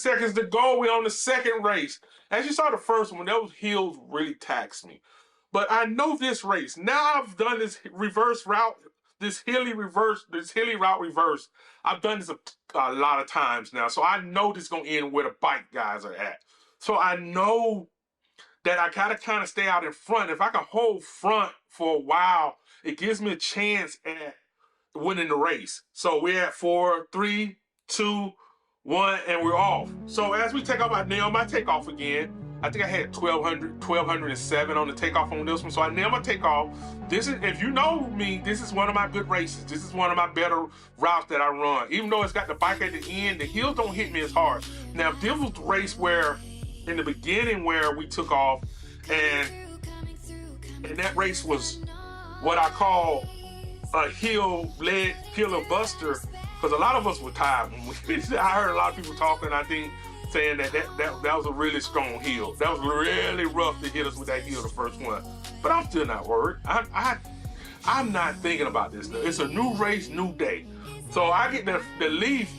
seconds to go. We're on the second race. As you saw the first one, those hills really taxed me. But I know this race. Now I've done this reverse route, this hilly route reverse. I've done this a lot of times now. So I know this is going to end where the bike guys are at. So I know that I gotta kind of stay out in front. If I can hold front for a while, it gives me a chance at winning the race. So we're at 4, 3, 2, 1, and we're off. So as we take off, I nail my takeoff again. I think I had 1207 on the takeoff on this one. So I nail my takeoff. This is, if you know me, this is one of my good races. This is one of my better routes that I run. Even though it's got the bike at the end, the hills don't hit me as hard. Now, this was the race where, in the beginning, where we took off, and that race was what I call a hill buster, because a lot of us were tired when we, I heard a lot of people talking, I think, saying that was a really strong hill. That was really rough to hit us with that hill, the first one. But I'm still not worried. I'm not thinking about this. It's a new race, new day. So I get the leaf,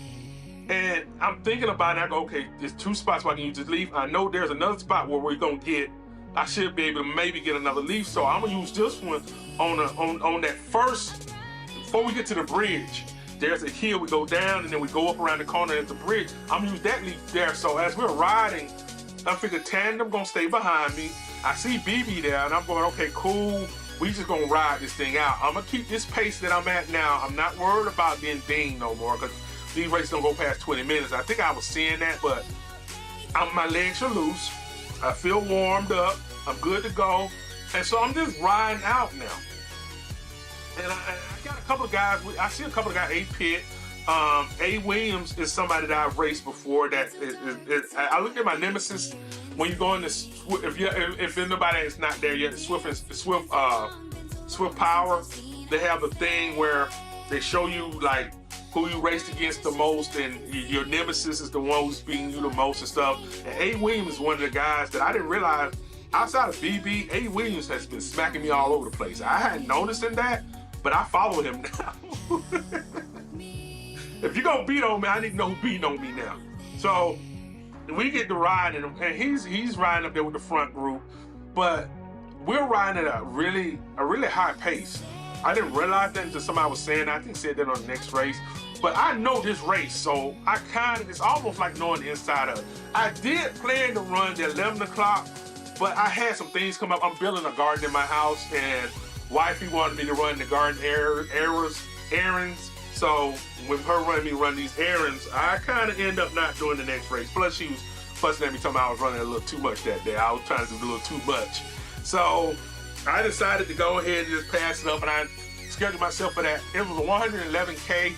and I'm thinking about it. I go, okay, there's 2 spots where I can use this leaf. I know there's another spot where we're gonna get, I should be able to maybe get another leaf. So I'm gonna use this one on that first, before we get to the bridge. There's a hill, we go down and then we go up around the corner at the bridge. I'm gonna use that leaf there. So as we're riding, I figure Tandem gonna stay behind me. I see BB there and I'm going, okay, cool. We just gonna ride this thing out. I'm gonna keep this pace that I'm at now. I'm not worried about being dinged no more, because these races don't go past 20 minutes. I think I was seeing that, but my legs are loose. I feel warmed up. I'm good to go. And so I'm just riding out now. And I got a couple of guys, I see a couple of guys, A. Pitt. A. Williams is somebody that I've raced before. I looked at my nemesis. When you go in this, if anybody is not there yet, Swift Power, they have a thing where they show you like who you raced against the most, and your nemesis is the one who's beating you the most and stuff. And A. Williams is one of the guys that I didn't realize, outside of BB, A. Williams has been smacking me all over the place. I hadn't noticed that, but I follow him now. If you're gonna beat on me, I need to know who beating on me now. So we get to ride, and he's riding up there with the front group, but we're riding at a really high pace. I didn't realize that until somebody was saying that. I think said that on the next race. But I know this race, so it's almost like knowing the inside of it. I did plan to run the 11 o'clock, but I had some things come up. I'm building a garden in my house, and wifey wanted me to run the garden errands. So with her run these errands, I kind of end up not doing the next race. Plus she was fussing at me, telling me I was running a little too much that day. I was trying to do a little too much. So I decided to go ahead and just pass it up, and I scheduled myself for that. It was 111K,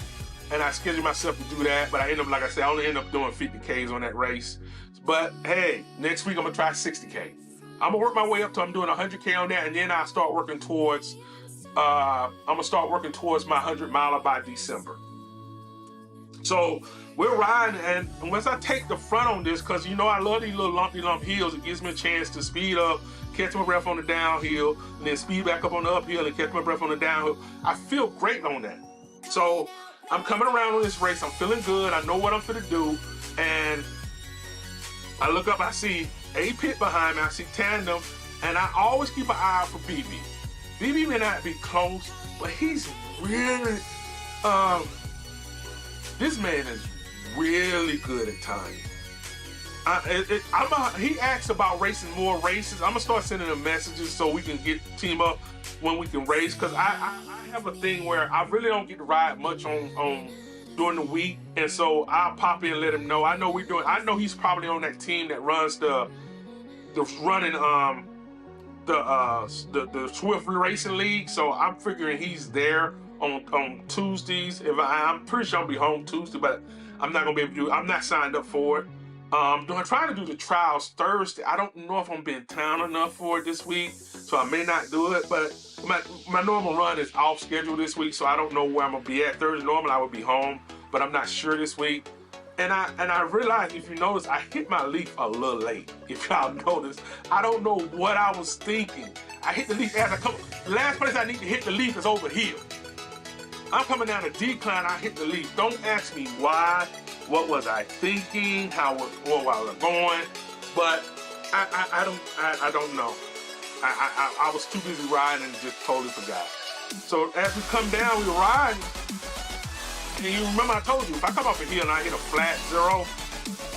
and I scheduled myself to do that, but I ended up, like I said, I only ended up doing 50Ks on that race. But hey, next week I'm gonna try 60K. I'm gonna work my way up till I'm doing 100K on that, and then I'll start working towards, my 100 miler by December. So we're riding, and once I take the front on this, because you know I love these little lumpy hills, it gives me a chance to speed up, catch my breath on the downhill, and then speed back up on the uphill and catch my breath on the downhill. I feel great on that. So I'm coming around on this race, I'm feeling good, I know what I'm finna do, and I look up, I see A. Pitt behind me, I see Tandem, and I always keep an eye out for BB. BB may not be close, but he's really, this man is really good at timing. He asked about racing more races. I'm gonna start sending him messages so we can team up when we can race, because I have a thing where I really don't get to ride much on during the week, and so I'll pop in and let him know. I know he's probably on that team that runs the Zwift Racing League, so I'm figuring he's there on Tuesdays. I'm pretty sure I'll be home Tuesday, but I'm not gonna be able to do it. I'm not signed up for it. I'm trying to do the trials Thursday. I don't know if I'm being in town enough for it this week, so I may not do it, but my normal run is off schedule this week, so I don't know where I'm gonna be at Thursday. Normally I would be home, but I'm not sure this week. And I realized, if you notice, I hit my leaf a little late. If y'all notice, I don't know what I was thinking. I hit the leaf as I come. The last place I need to hit the leaf is over here. I'm coming down a decline, I hit the leaf. Don't ask me why. what was I thinking, what was I going, but I don't know. I was too busy riding and just totally forgot. So as we come down, we were riding, and you remember I told you, if I come up a hill and I hit a flat zero,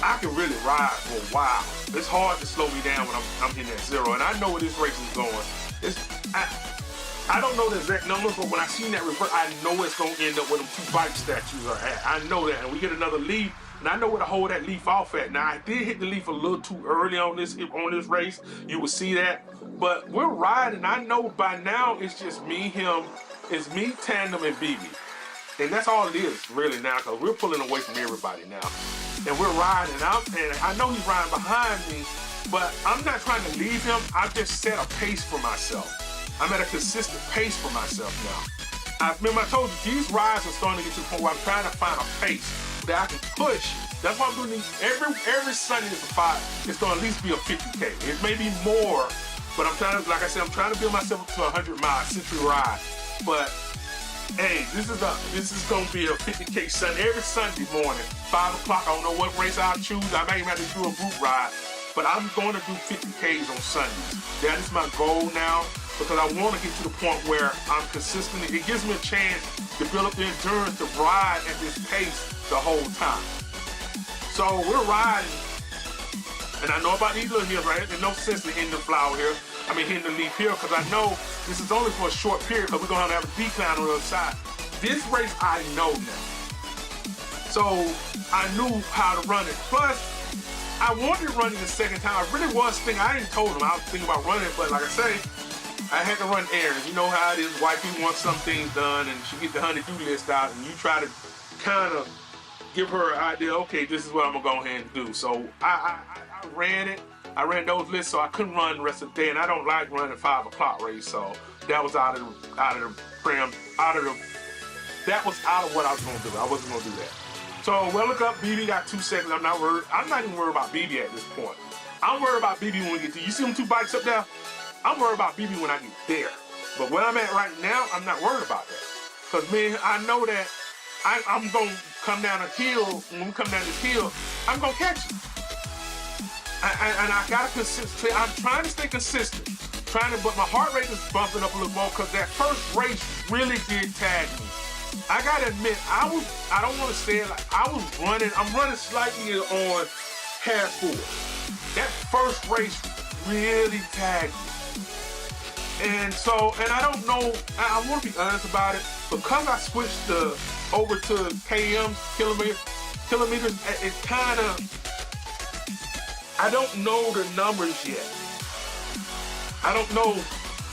I can really ride for a while. It's hard to slow me down when I'm hitting that zero, and I know where this race is going. I don't know the exact numbers, but when I seen that reverse, I know it's gonna end up where them 2 bike statues are at. I know that, and we get another leaf, and I know where to hold that leaf off at. Now, I did hit the leaf a little too early on this race. You will see that, but we're riding. I know by now it's just me, him, it's me, Tandem, and BB. And that's all it is really now, because we're pulling away from everybody now. And we're riding, and I know he's riding behind me, but I'm not trying to leave him. I've just set a pace for myself. I'm at a consistent pace for myself now. I remember I told you, these rides are starting to get to the point where I'm trying to find a pace that I can push. That's why I'm doing these every Sunday is it's going to at least be a 50K. It may be more, but I'm trying to, like I said, I'm trying to build myself up to a 100-mile century ride. But hey, this is gonna be a 50K Sunday every Sunday morning, 5 o'clock. I don't know what race I'll choose. I might even have to do a group ride, but I'm going to do 50Ks on Sundays. That is my goal now, because I want to get to the point where I'm consistent. It gives me a chance to build up the endurance to ride at this pace the whole time. So we're riding, and I know about these little hills right here. There's no sense in hitting the flower here. I mean, hitting the leaf here, because I know this is only for a short period, because we're going to have a decline on the other side. This race, I know now. So I knew how to run it. Plus, I wanted to run it the second time. I really was thinking, I ain't told him I was thinking about running it, but like I say, I had to run errands. You know how it is, white people want some things done, and she get the honey-do list out, and you try to kind of give her an idea, okay, this is what I'm going to go ahead and do. So I ran it. I ran those lists, so I couldn't run the rest of the day, and I don't like running 5 o'clock race, so that was out of what I was going to do. I wasn't going to do that. So, well, look up, BB got 2 seconds. I'm not even worried about BB at this point. I'm worried about BB when we get to, you see them 2 bikes up there? I'm worried about BB when I get there. But where I'm at right now, I'm not worried about that. Because, man, I know that I'm going to come down a hill. When we come down this hill, I'm going to catch you. And I got to I'm trying to stay consistent. But my heart rate is bumping up a little more, because that first race really did tag me. I got to admit, I don't want to say it like, I'm running slightly on half forward. That first race really tagged me. And I don't know, I want to be honest about it, because I switched over to kilometers, it kind of, I don't know the numbers yet. I don't know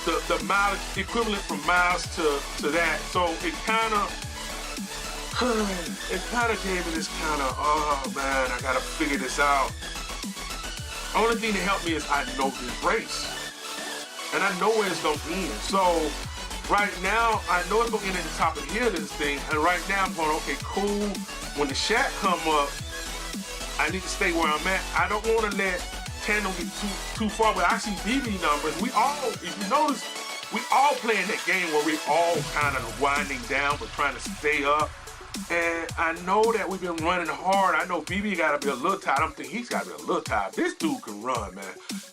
the mileage equivalent from miles to that. So it kind of gave me this kind of, oh man, I gotta figure this out. Only thing that helped me is I know this race. And I know where it's gonna end. So right now, I know it's gonna end at the top of the hill of this thing. And right now I'm going, okay, cool. When the shack come up, I need to stay where I'm at. I don't want to let Tandem get too far, but I see BB numbers. We all, if you notice, we all playing that game where we all kind of winding down but trying to stay up. And I know that we've been running hard. I know BB got to be a little tired. I'm thinking he's got to be a little tired. This dude can run, man.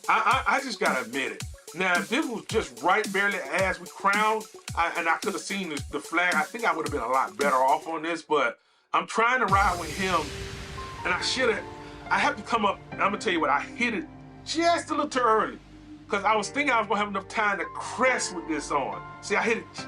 I just got to admit it. Now, if this was just right barely as we crowned, and I could have seen the flag, I think I would have been a lot better off on this, but I'm trying to ride with him. And I have to come up, and I'm gonna tell you what, I hit it just a little too early. Because I was thinking I was gonna have enough time to crest with this on. See, I hit it.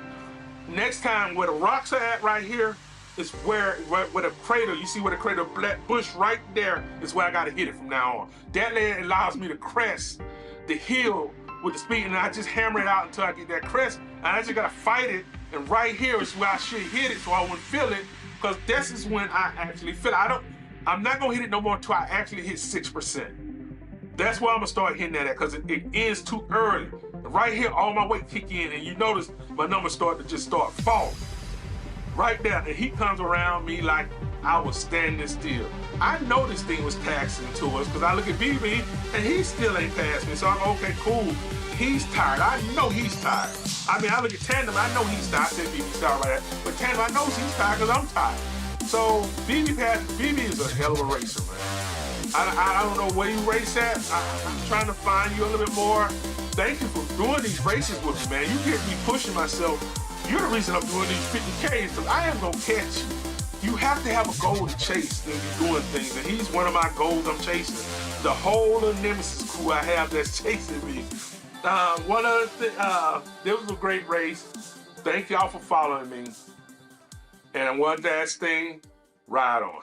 Next time, where the rocks are at right here, is where the crater, you see where the crater, black bush right there, is where I gotta hit it from now on. That land allows me to crest the hill with the speed, and I just hammer it out until I get that crest, and I just gotta fight it, and right here is where I should hit it so I wouldn't feel it, because this is when I actually feel it. I'm not gonna hit it no more until I actually hit 6%. That's where I'm gonna start hitting that at, because it ends too early. Right here, all my weight kick in, and you notice my numbers start falling. Right there, and he comes around me like I was standing still. I know this thing was taxing to us, because I look at BB, and he still ain't passed me, so I'm okay, cool. He's tired, I know he's tired. I mean, I look at Tandem, I know he's tired. I said BB's tired right there, but Tandem, I know he's tired because I'm tired. So So BB is a hell of a racer, man. I don't know where you race at. I'm trying to find you a little bit more. Thank you for doing these races with me, man. You get me pushing myself. You're the reason I'm doing these 50Ks, because I am gonna catch you. You have to have a goal to chase and be doing things, and he's one of my goals I'm chasing. The whole of Nemesis crew I have that's chasing me. One other thing, this was a great race. Thank y'all for following me. And one last thing, ride on.